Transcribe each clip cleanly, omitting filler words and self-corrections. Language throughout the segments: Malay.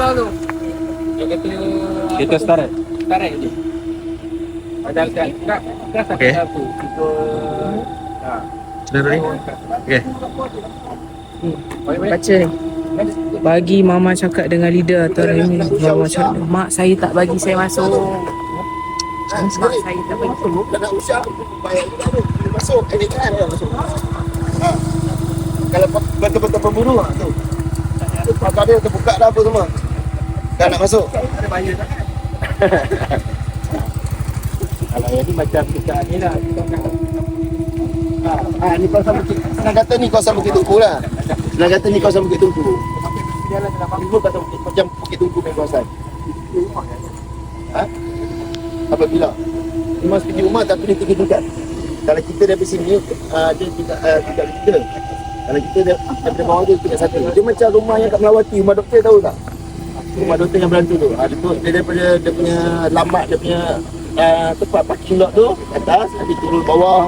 bawah tu. Dia kata Kita start. tarik je. Padahal tak Okey. aku. Kita Sudah ready? Okey. Baca ni. Bagi mama cakap dengan leader atau ini mama cakap, mak saya tak bagi saya masuk. Mak saya tak bagi. Tak nak usia bayar juga tu. Dia masuk, ini kan dia masuk. Kalau betul-betul pemburu tu. Pagar dia terbuka dah apa semua. Dah nak masuk. ada bayar sangat. Kalau yang ni macam kita ni lah. Ni kawasan Bukit. Senang kata ni kawasan Bukit Tungku lah. Senang kata ni kawasan Bukit Tungku. Jalan dalam Dulu kata macam Bukit Tungku punya kawasan. Apabila dia masuk pergi rumah tapi dia tinggi dekat. Kalau kita dari sini dia tidak kita. Kalau kita daripada bawah dia tingkat satu. Dia macam rumah yang kat Melawati, rumah doktor tahu tak? Rumah doktor yang berantu tu. Dia daripada dia punya lambat dia punya tempat parking lot tu atas, nanti turun bawah.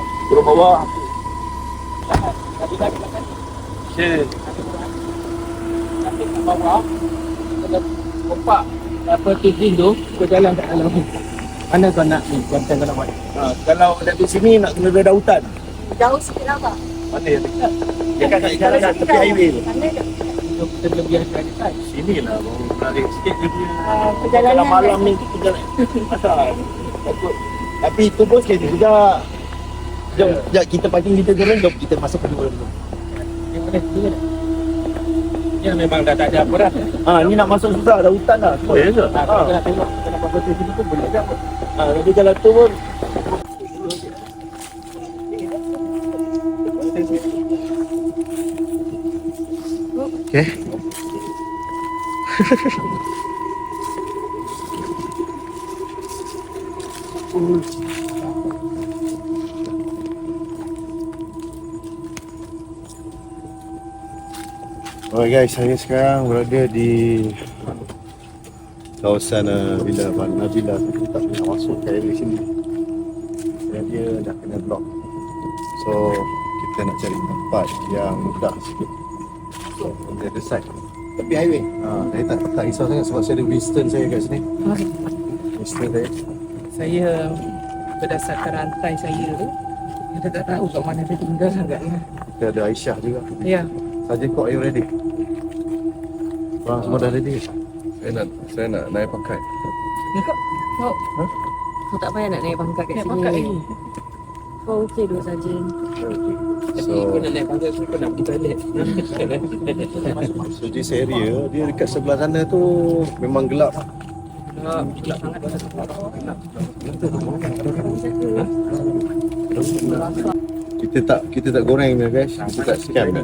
Tapi kat bawah kita kompak apa tu zinc tu kau jalan kat dalam ni. Mana kau nak ni macam kau nak buat? Kalau dari sini nak kena reda hutan. Jauh sikit lah Pak. Mana yang dekat? Dekat kat jalan kat tepi highway tu. Mana tu? Kita lebih dekat. Sini lah baru menarik sikit dia punya. Perjalanan Kalau malam ni kita jalan. Asal takut. Tapi itu pun sekali juga. Jom, sekejap kita parking kita turun, jom kita masuk ke dulu. Yang mana sini dah. Yang memang dah tak ada apa dah. Ni nak masuk susah, ada hutan dah. Boleh ke? Kalau nak tengok kenapa betul sini pun boleh ke apa? Jadi jalan tu pun Okey. Alright guys, saya sekarang berada di kawasan Villa Nabila. Kita tak boleh masuk ke area sini dan dia dah kena block. So kita nak cari tempat yang mudah sikit on the other side. Tapi highway. Saya tak risau sangat sebab saya ada Winston saya kat sini. Winston saya. Saya berdasarkan rantai saya tu, kita tak tahu kat mana dia tinggal agaknya. Kita ada Aisyah juga. Ya. Saja kau, are you ready? Korang semua dah ready? Saya nak naik pangkat. Ya kak? Kau Kau tak payah nak naik pangkat kat naik sini. pangkat lagi? Kau okey dulu saja. Tapi kau nak naik pangkat tu kau nak pergi toilet. So this area, dia dekat sebelah sana tu memang gelap. Gelap sangat dah satu. Kita tak goreng dia guys. Kita tak scam dia.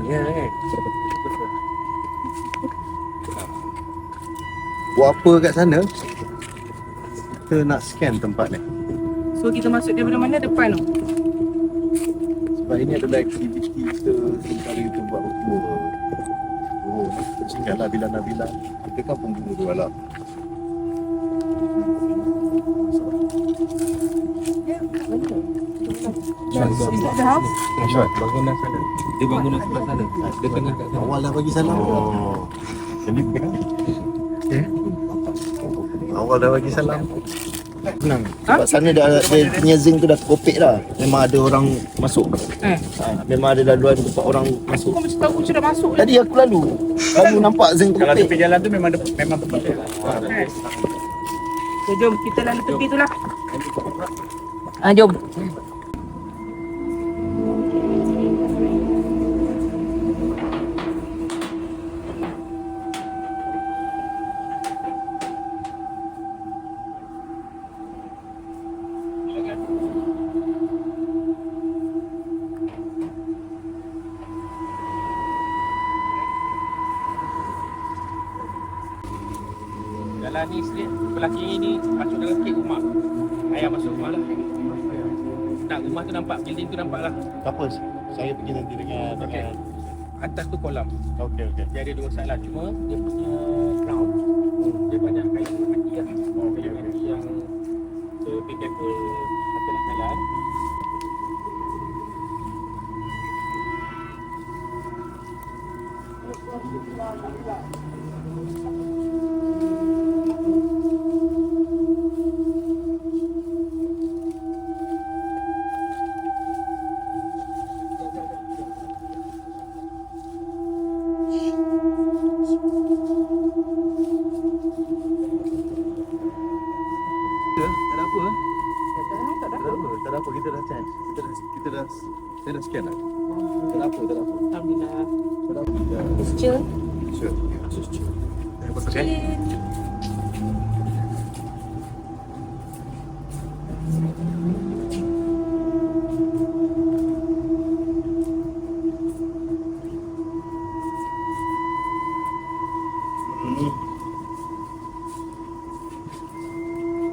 Buat apa kat sana? Kita nak scan tempat ni. So kita masuk daripada mana? Depan tu? Sebab ini adalah aktiviti kita sementara itu buat tour. Oh, cakap lah Nabila. Kita kan pemburu balap. The house? Bangunan sana. Dia bangunan sebelah sana. Dia tengah kat sana. Awal dah bagi salam. Jadi awal dah bagi salam. Senang. Sebab sana dia punya zinc tu dah terkopek dah. Memang ada orang masuk. Memang ada laluan tempat orang masuk. Kau mesti tahu macam dah masuk. Tadi aku lalu nampak zinc Kalau terkopek. tepi jalan tu memang tempat dia. So jom kita lalu tepi tu lah. Jom. Jalan ni straight sebelah kiri ni masuk dalam sikit rumah. Ayah masuk rumah lah. Tak, rumah tu nampak, building tu nampak lah. Tak apa. Saya pergi nanti dengan Atas tu kolam. Okey. Dia ada dua side lah. Cuma dia punya ground dia banyak kayu mati lah. Kayu mati yang so be careful masa nak jalan. Saya dah scan dah. Tak ada apa, tak ada apa. Alhamdulillah. Tak ada apa. Kecil. Sure. Terima kasih.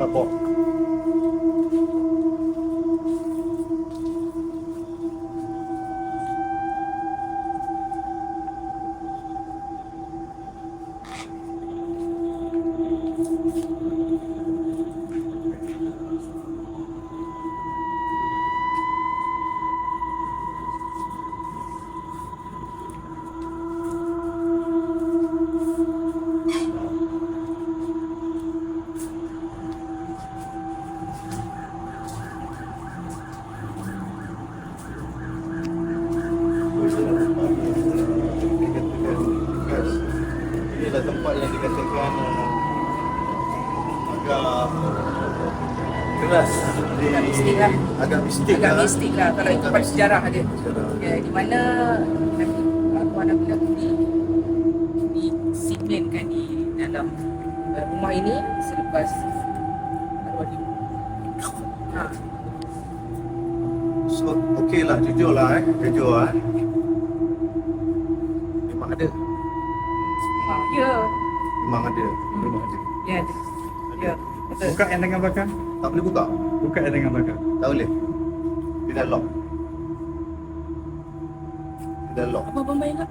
Apa? Inilah tempat yang dikatakan agak keras, Agak mistik lah. agak mistik Agak lah. mistik lah kalau ikut sejarah dia. Ya, di mana Tuan Nabi disimbolkan di dalam rumah ini selepas arwah dia. Ha. So, okey lah, jujur lah jujur memang ada, Ya. memang ada. Ya. Ya. Betul. Buka yang tengah belakang. Tak boleh buka, Buka yang tengah belakang. tak boleh. Dia dah lock. Dia dah lock. Apa abang bayar tak?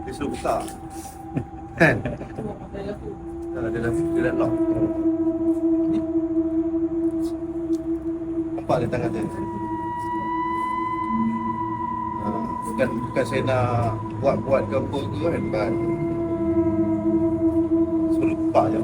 Dia suruh buka. Kan? Dia dah lock. Ni. Nampak dia tangan dia. Bukan saya nak buat ke apa ke kan, bukan. Suruh buka je.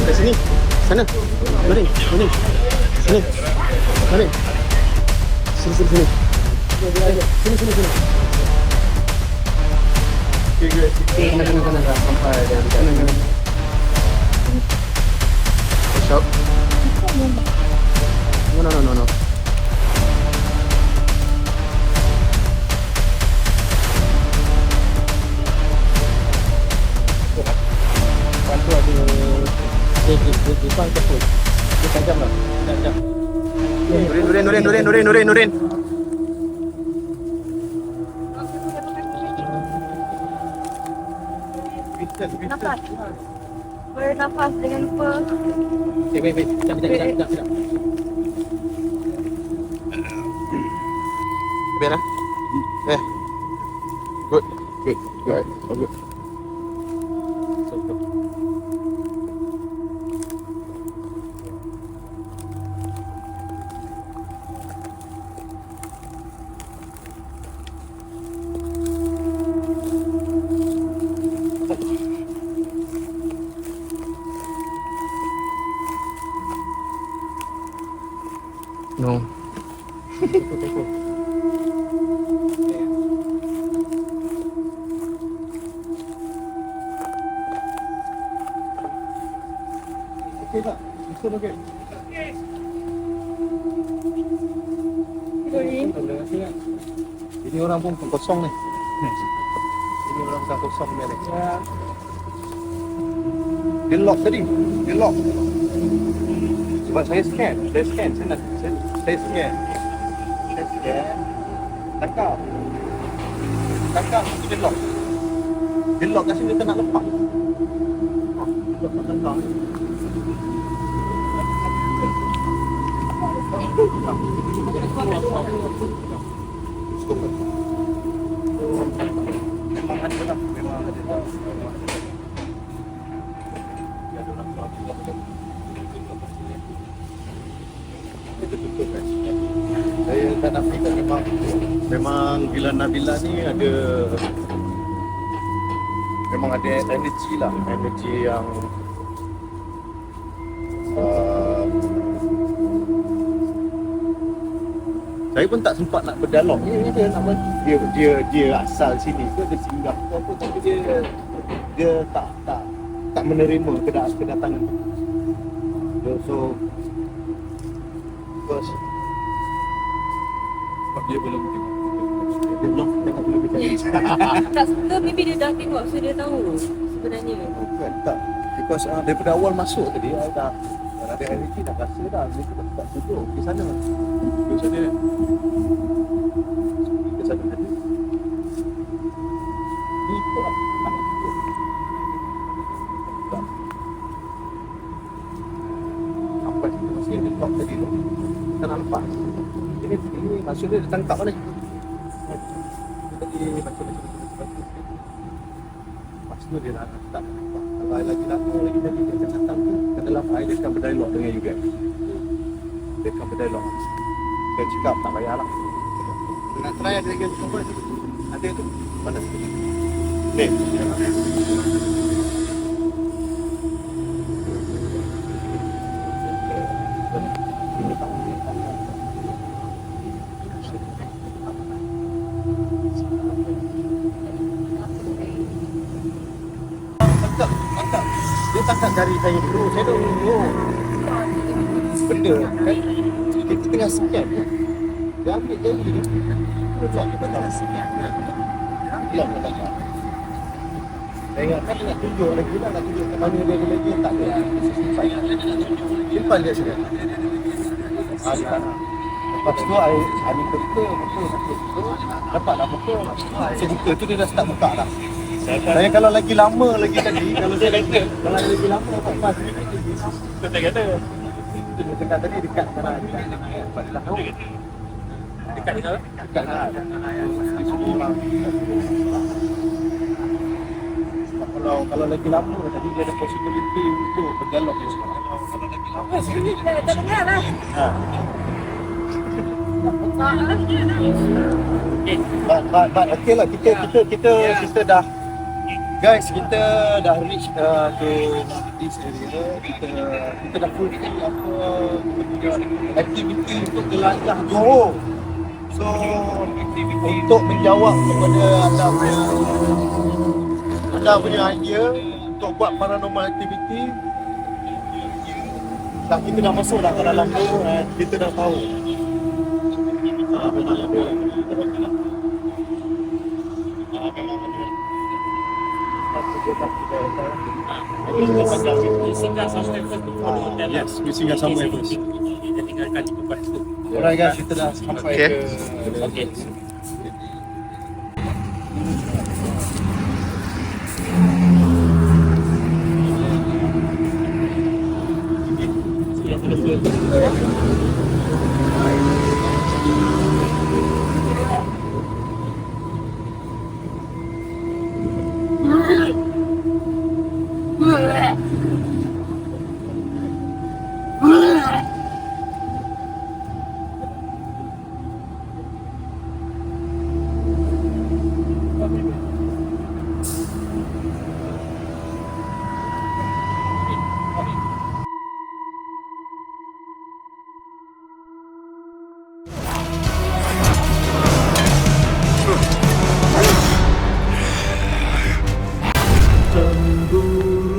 Ke sini. Sana. Mari. Sini. Sini. Mari. Sini sini sini. Sini sini sini. Okey, kanan sampai dan kanan. Shop. No. Bantu ada depan ke pun. Dia tajam lah. Tajam. Nurin. Kenapa? Bernafas dengan lupa. Wait. Sekejap. Biar lah. Good. Good. Oh, good. No. Okay tak? Itu okay. Ini orang pun kosong ni. Ini orang bukan kosong ni. Dia lock tadi. Dia lock. Sebab saya scan. Saya scan. Saya scan. Tangkap. Dia lock. Dia lock kasi dia tak nak lepas. Lock tak tangkap. Memang ada lah. Saya tak nafikan memang Villa Nabila ni ada memang ada energy lah, energy yang saya pun tak sempat nak berdialog. Dia nak dia asal sini ke dia singgah ke apa, tapi dia tak menerima kedatangan. So first Dia belum tengok. dia belum Tak suka, maybe dia dah tengok so dia tahu sebenarnya. bukan tak because daripada awal masuk tadi dah ada energy dah rasa dah dia tak duduk di sana. Di sana tadi. Ni pun apa sih masih ada top tadi tu. Kita nampak. Ini maksudnya dia tangkap ni. Tadi macam lepas tu dia nak tak nampak. Kalau lagi lama lagi tadi dia akan datang tu ke dalam air dia akan berdialog dengan you guys. Dia akan berdialog. Dia cakap tak payahlah. Nak try ada lagi apa? Ada tu. Mana tu? Ni. Tangkap. Dia tangkap jari saya dulu. Saya dulu. Benda kan. Kita tengah scan. Dia ambil jari dia. Dia buat kita tak scan. Dia ambil. Saya ingatkan dia nak tunjuk lagi lah. Nak tunjuk ke mana dia lagi. Tak ada. Simpan dia sini. Lepas tu Ani betul dapatlah betul. Saya buka tu dia dah start buka dah. Saya kalau lagi lama lagi tadi, kalau saya kata kalau lagi lama pas kita kata dia cakap tadi dekat mana dah tahu. Dekat mana? Dekat mana? Di sini orang. Kalau lagi lama tadi dia ada possibility untuk berdialog dia sekarang. Kalau lagi lama Sini tak dengar lah. But okay lah kita dah guys, kita dah reach to this area. Kita dah fulfill apa aktiviti untuk jelajah Johor. So untuk menjawab kepada anda punya idea untuk buat paranormal activity, dah kita dah masuk dah ke dalam tu, kita dah tahu. Yes, we singgah somewhere first. Kita tinggalkan di tempat tu. Alright guys, kita dah sampai ke Okey. Cemburu